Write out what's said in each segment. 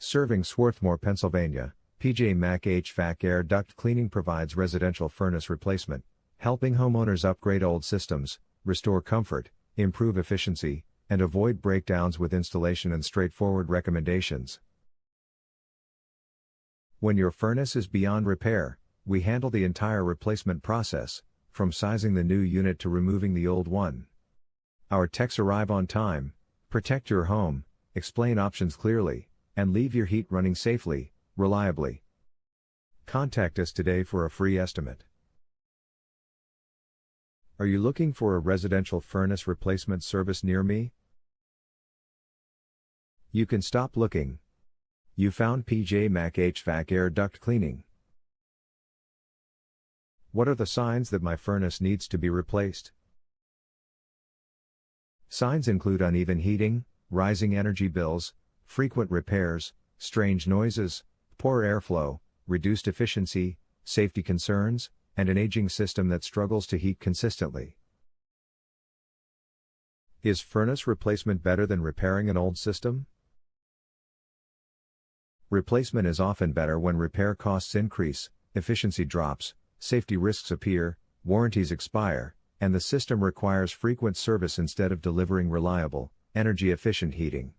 Serving Swarthmore, Pennsylvania, PJ Mac HVAC Air Duct Cleaning provides residential furnace replacement, helping homeowners upgrade old systems, restore comfort, improve efficiency, and avoid breakdowns with installation and straightforward recommendations. When your furnace is beyond repair, we handle the entire replacement process, from sizing the new unit to removing the old one. Our techs arrive on time, protect your home, explain options clearly, and leave your heat running safely, reliably. Contact us today for a free estimate. Are you looking for a residential furnace replacement service near me? You can stop looking. You found PJ Mac HVAC Air Duct Cleaning. What are the signs that my furnace needs to be replaced? Signs include uneven heating, rising energy bills, frequent repairs, strange noises, poor airflow, reduced efficiency, safety concerns, and an aging system that struggles to heat consistently. Is furnace replacement better than repairing an old system? Replacement is often better when repair costs increase, efficiency drops, safety risks appear, warranties expire, and the system requires frequent service instead of delivering reliable, energy-efficient heating.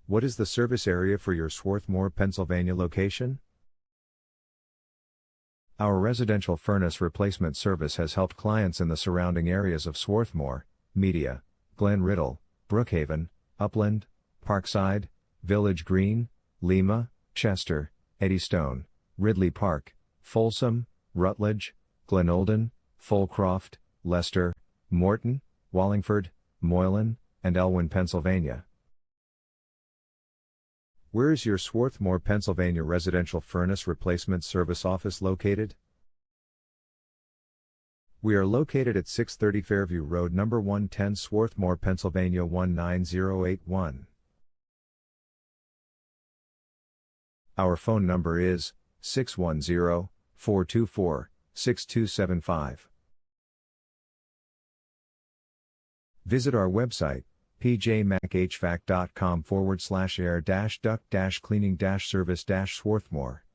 What is the service area for your Swarthmore, Pennsylvania location? Our residential furnace replacement service has helped clients in the surrounding areas of Swarthmore, Media, Glen Riddle, Brookhaven, Upland, Parkside, Village Green, Lima, Chester, Eddystone, Ridley Park, Folsom, Rutledge, Glenolden, Fulcroft, Leicester, Morton, Wallingford, Moylan, and Elwyn, Pennsylvania. Where is your Swarthmore, Pennsylvania residential furnace replacement service office located? We are located at 630 Fairview Road, number 110, Swarthmore, Pennsylvania 19081. Our phone number is 610-424-6275. Visit our website, pjmachvac.com/air-duct-cleaning-service-Swarthmore.